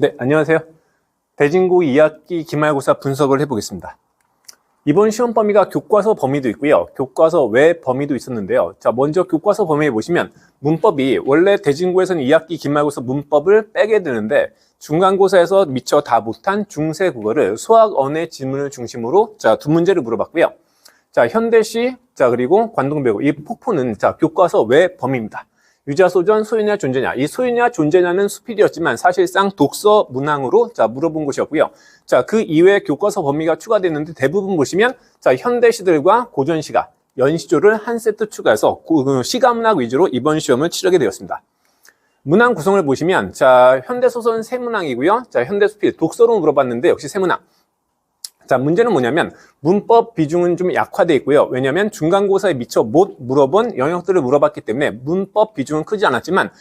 네, 안녕하세요. 대진고 2학기 기말고사 분석을 해보겠습니다. 이번 시험 범위가 교과서 범위도 있고요. 교과서 외 범위도 있었는데요. 자, 먼저 교과서 범위에 보시면 문법이 원래 대진고에서는 2학기 기말고사 문법을 빼게 되는데 중간고사에서 미처 다 못한 중세 국어를 수학 언어 지문을 중심으로 두 문제를 물어봤고요. 자, 현대시, 그리고 관동배고 이 폭포는 교과서 외 범위입니다. 유자소전, 소유냐, 존재냐. 이 소유냐, 존재냐는 수필이었지만 사실상 독서 문항으로 물어본 것이었고요. 그 이외에 교과서 범위가 추가됐는데 대부분 보시면 현대시들과 고전시가 연시조를 한 세트 추가해서 시가문학 위주로 이번 시험을 치르게 되었습니다. 문항 구성을 보시면 현대소설 세문항이고요. 현대수필 독서로 물어봤는데 역시 세문항. 문제는 뭐냐면 문법 비중은 좀 약화되어 있고요. 왜냐하면 중간고사에 미처 못 물어본 영역들을 물어봤기 때문에 문법 비중은 크지 않았지만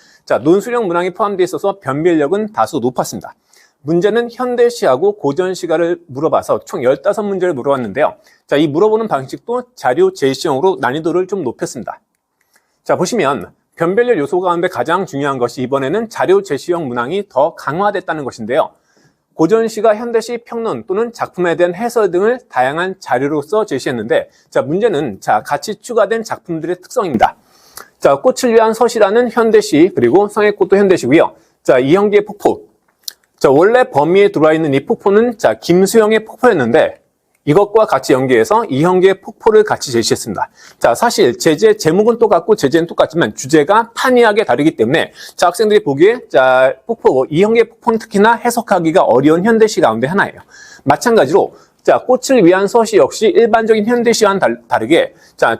논술형 문항이 포함되어 있어서 변별력은 다소 높았습니다. 문제는 현대시하고 고전시가를 물어봐서 총 15문제를 물어봤는데요. 이 물어보는 방식도 자료 제시형으로 난이도를 좀 높였습니다. 보시면 변별력 요소 가운데 가장 중요한 것이 이번에는 자료 제시형 문항이 더 강화됐다는 것인데요. 고전시가 현대시 평론 또는 작품에 대한 해설 등을 다양한 자료로서 제시했는데 문제는 같이 추가된 작품들의 특성입니다. 꽃을 위한 서시라는 현대시 그리고 성의꽃도 현대시고요. 이형기의 폭포. 원래 범위에 들어와 있는 이 폭포는 김수영의 폭포였는데 이것과 같이 연계해서 이형기의 폭포를 같이 제시했습니다. 사실 제목은 똑같고 제재는 똑같지만 주제가 판이하게 다르기 때문에 학생들이 보기에 이형기의 폭포는 특히나 해석하기가 어려운 현대시 가운데 하나예요. 마찬가지로 꽃을 위한 서시 역시 일반적인 현대시와는 다르게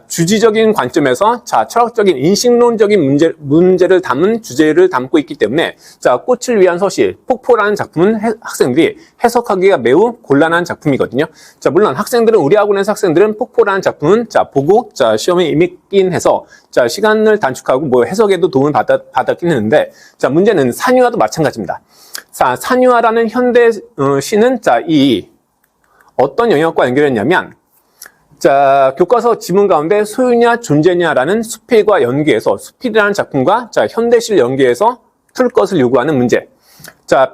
주지적인 관점에서 철학적인 인식론적인 문제를 담은 주제를 담고 있기 때문에 꽃을 위한 서시, 폭포라는 작품은 학생들이 해석하기가 매우 곤란한 작품이거든요. 물론 우리 학원에서 학생들은 폭포라는 작품은 보고 시험에 임했긴 해서 시간을 단축하고 해석에도 도움을 받았긴 했는데 문제는 산유화도 마찬가지입니다. 산유화라는 현대시는 어떤 영역과 연결했냐면 교과서 지문 가운데 소유냐 존재냐라는 수필과 연계해서 수필이라는 작품과 현대시를 연계해서 풀 것을 요구하는 문제.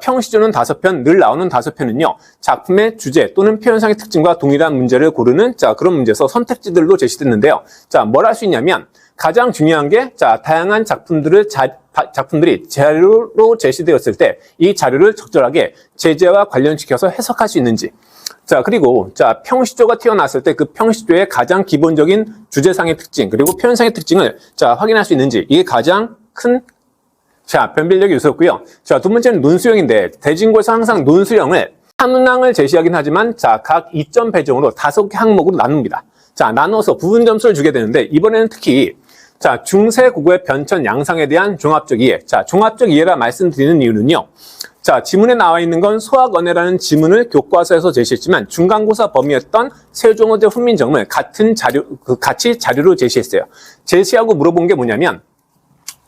평시조는 5편, 늘 나오는 5편은요. 작품의 주제 또는 표현상의 특징과 동일한 문제를 고르는 그런 문제에서 선택지들로 제시됐는데요. 뭘 할 수 있냐면 가장 중요한 게 다양한 작품들이 자료로 제시되었을 때 이 자료를 적절하게 제재와 관련시켜서 해석할 수 있는지. 그리고 평시조가 튀어나왔을 때 그 평시조의 가장 기본적인 주제상의 특징 그리고 표현상의 특징을 확인할 수 있는지 이게 가장 큰 변별력의 요소였고요. 두 번째는 논술형인데 대진고에서 항상 논술형을 한 문항을 제시하긴 하지만 각 2점 배정으로 5개 항목으로 나눕니다. 나눠서 부분 점수를 주게 되는데 이번에는 특히 중세 국어의 변천 양상에 대한 종합적 이해. 종합적 이해라 말씀드리는 이유는요. 지문에 나와 있는 건 소학언해라는 지문을 교과서에서 제시했지만 중간고사 범위였던 세종어제 훈민정음을 같이 자료로 제시했어요. 제시하고 물어본 게 뭐냐면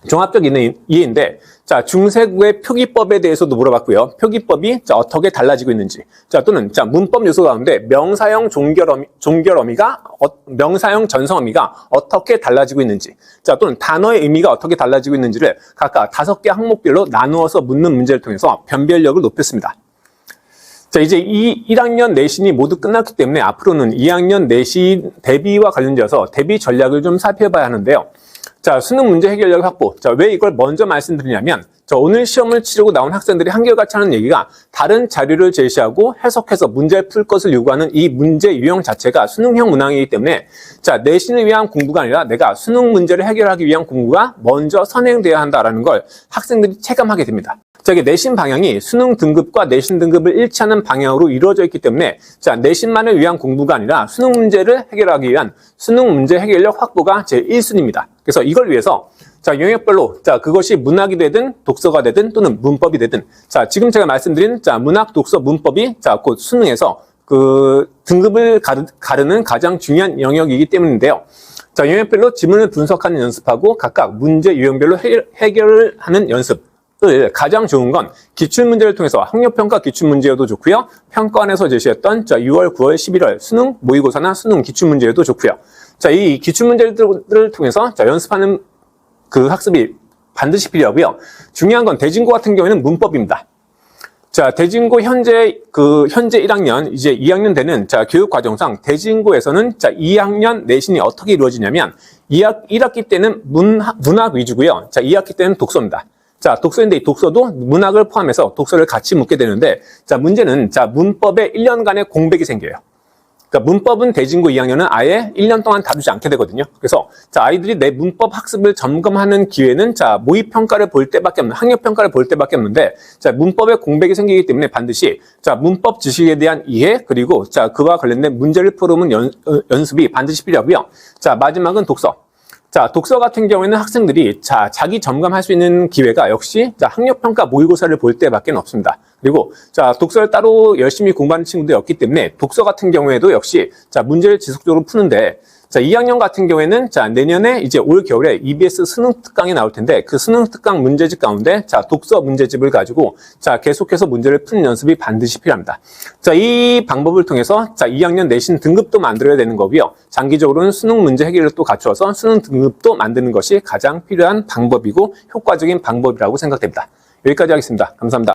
종합적 이해인데 중세국의 표기법에 대해서도 물어봤고요. 표기법이 어떻게 달라지고 있는지 또는 문법 요소 가운데 명사형 명사형 전성어미가 어떻게 달라지고 있는지 또는 단어의 의미가 어떻게 달라지고 있는지를 각각 5개 항목별로 나누어서 묻는 문제를 통해서 변별력을 높였습니다. 이제 1학년 내신이 모두 끝났기 때문에 앞으로는 2학년 내신 대비와 관련되어서 대비 전략을 좀 살펴봐야 하는데요. 수능 문제 해결력 확보. 왜 이걸 먼저 말씀드리냐면 오늘 시험을 치르고 나온 학생들이 한결같이 하는 얘기가 다른 자료를 제시하고 해석해서 문제를 풀 것을 요구하는 이 문제 유형 자체가 수능형 문항이기 때문에 내신을 위한 공부가 아니라 내가 수능 문제를 해결하기 위한 공부가 먼저 선행돼야 한다는 걸 학생들이 체감하게 됩니다. 이게 내신 방향이 수능 등급과 내신 등급을 일치하는 방향으로 이루어져 있기 때문에 내신만을 위한 공부가 아니라 수능 문제를 해결하기 위한 수능 문제 해결력 확보가 제 1순위입니다. 그래서 이걸 위해서 영역별로 그것이 문학이 되든 독서가 되든 또는 문법이 되든 지금 제가 말씀드린 문학, 독서, 문법이 곧 수능에서 그 등급을 가르는 가장 중요한 영역이기 때문인데요. 영역별로 지문을 분석하는 연습하고 각각 문제 유형별로 해결을 하는 연습. 가장 좋은 건 기출문제를 통해서 학력평가 기출문제여도 좋고요. 평가원에서 제시했던 6월, 9월, 11월 수능 모의고사나 수능 기출문제여도 좋고요. 이 기출문제들을 통해서 연습하는 그 학습이 반드시 필요하고요. 중요한 건 대진고 같은 경우에는 문법입니다. 자, 대진고 현재 1학년, 이제 2학년 되는 교육 과정상 대진고에서는 2학년 내신이 어떻게 이루어지냐면 1학기 때는 문학 위주고요. 2학기 때는 독서입니다. 자, 독서인데 이 독서도 문학을 포함해서 독서를 같이 묻게 되는데, 문제는 문법에 1년간의 공백이 생겨요. 그러니까 문법은 대진고 2학년은 아예 1년 동안 다루지 않게 되거든요. 그래서 아이들이 내 문법 학습을 점검하는 기회는 모의평가를 볼 때밖에 없는, 학력평가를 볼 때밖에 없는데, 문법에 공백이 생기기 때문에 반드시 문법 지식에 대한 이해, 그리고 그와 관련된 문제를 풀어오는 연습이 반드시 필요하고요. 마지막은 독서. 독서 같은 경우에는 학생들이 자기 점검할 수 있는 기회가 역시 학력평가 모의고사를 볼 때밖에 없습니다. 그리고 독서를 따로 열심히 공부하는 친구들이 없기 때문에 독서 같은 경우에도 역시 문제를 지속적으로 푸는데, 2학년 같은 경우에는 내년에 이제 올 겨울에 EBS 수능 특강이 나올 텐데, 그 수능 특강 문제집 가운데 독서 문제집을 가지고 계속해서 문제를 푸는 연습이 반드시 필요합니다. 이 방법을 통해서 2학년 내신 등급도 만들어야 되는 거고요. 장기적으로는 수능 문제 해결을 또 갖추어서 수능 등급도 만드는 것이 가장 필요한 방법이고 효과적인 방법이라고 생각됩니다. 여기까지 하겠습니다. 감사합니다.